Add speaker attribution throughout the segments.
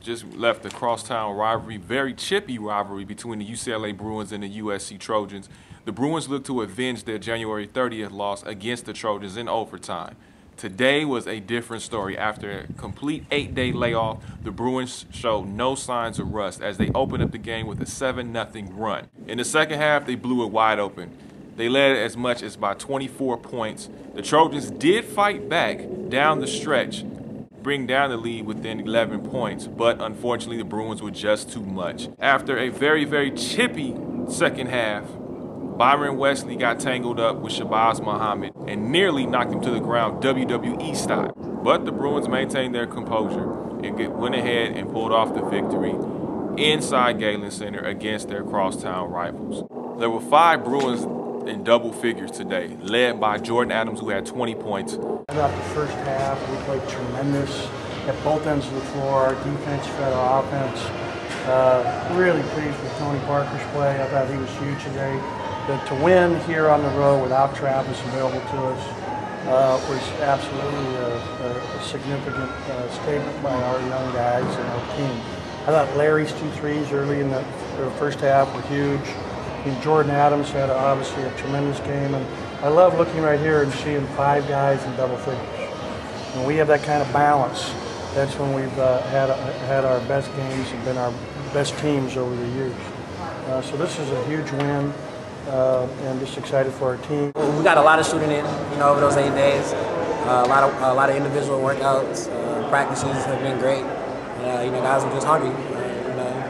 Speaker 1: just left the Crosstown Rivalry, very chippy rivalry between the UCLA Bruins and the USC Trojans. The Bruins look to avenge their January 30th loss against the Trojans in overtime. Today was a different story. After a complete 8-day layoff, the Bruins showed no signs of rust as they opened up the game with a 7-0 run. In the second half, they blew it wide open. They led as much as by 24 points. The Trojans did fight back down the stretch, bring down the lead within 11 points, but unfortunately the Bruins were just too much. After a very, very chippy second half, Byron Wesley got tangled up with Shabazz Muhammad and nearly knocked him to the ground WWE style. But the Bruins maintained their composure and went ahead and pulled off the victory inside Galen Center against their crosstown rivals. There were 5 Bruins in double figures today, led by Jordan Adams, who had 20 points.
Speaker 2: Throughout the first half, we played tremendous at both ends of the floor. Our defense fed our offense. Really pleased with Tony Parker's play. I thought he was huge today. To win here on the road without Travis available to us was absolutely a significant statement by our young guys and our team. I thought Larry's 2 threes early in the first half were huge. And Jordan Adams had obviously a tremendous game, and I love looking right here and seeing 5 guys in double figures. When we have that kind of balance, that's when we've had our best games and been our best teams over the years. So this is a huge win. And just excited for our team.
Speaker 3: We got a lot of shooting in, over those 8 days. A lot of individual workouts. Practices have been great. Guys are just hungry.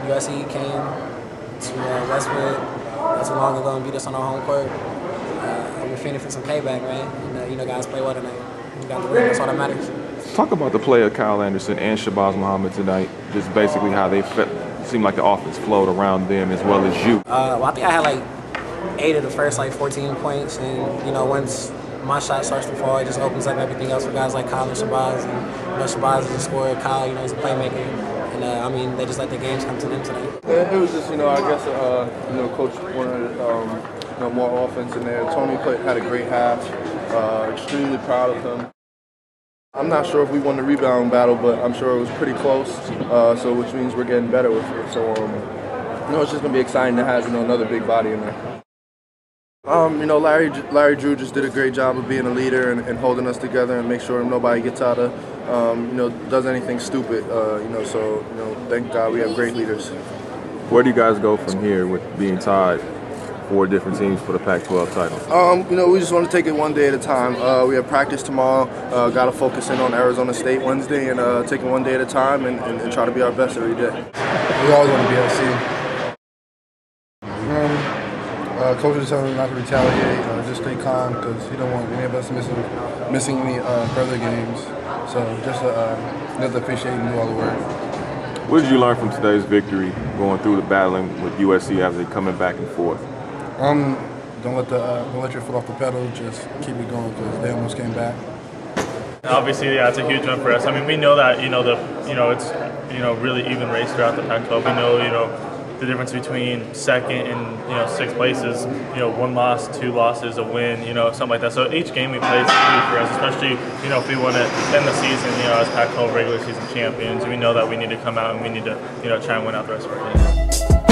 Speaker 3: USC came to Westwood not too long ago and beat us on our home court. We're feeling for some payback, man. And, guys play well tonight. We got the win. That's all that matters.
Speaker 1: Talk about the play of Kyle Anderson and Shabazz Muhammad tonight. Just basically how they seemed like the offense flowed around them as well as you.
Speaker 3: Well, I think I had 8 of the first 14 points, and once my shot starts to fall, it just opens up everything else for guys like Kyle and Shabazz. And Shabazz is a scorer, Kyle, he's a playmaker, and they just let the games come to them tonight.
Speaker 4: It was just, I guess, Coach wanted more offense in there. Tony had a great half. Extremely proud of him. I'm not sure if we won the rebound battle, but I'm sure it was pretty close. So which means we're getting better with it. So it's just gonna be exciting to have another big body in there. Larry Drew just did a great job of being a leader and holding us together and make sure nobody gets out of, does anything stupid. So thank God we have great leaders.
Speaker 1: Where do you guys go from here with being tied 4 different teams for the Pac-12 title?
Speaker 4: We just want to take it one day at a time. We have practice tomorrow. Got to focus in on Arizona State Wednesday and take it one day at a time and try to be our best every day.
Speaker 5: We always want to be LC. Coach is telling him not to retaliate, just stay calm because he don't want any of us missing any further games. So just to appreciate and do all the work.
Speaker 1: What did you learn from today's victory, going through the battling with USC as they coming back and forth?
Speaker 5: Don't let your foot off the pedal. Just keep it going because they almost came back.
Speaker 6: Obviously, yeah, it's a huge win for us. I mean, we know that it's really even race throughout the Pac-12. We know the difference between second and 6th place is 1 loss, 2 losses, a win, something like that. So each game we play is huge for us, especially if we want to end the season as Pac-12 regular season champions. We know that we need to come out and we need to try and win out the rest of our games.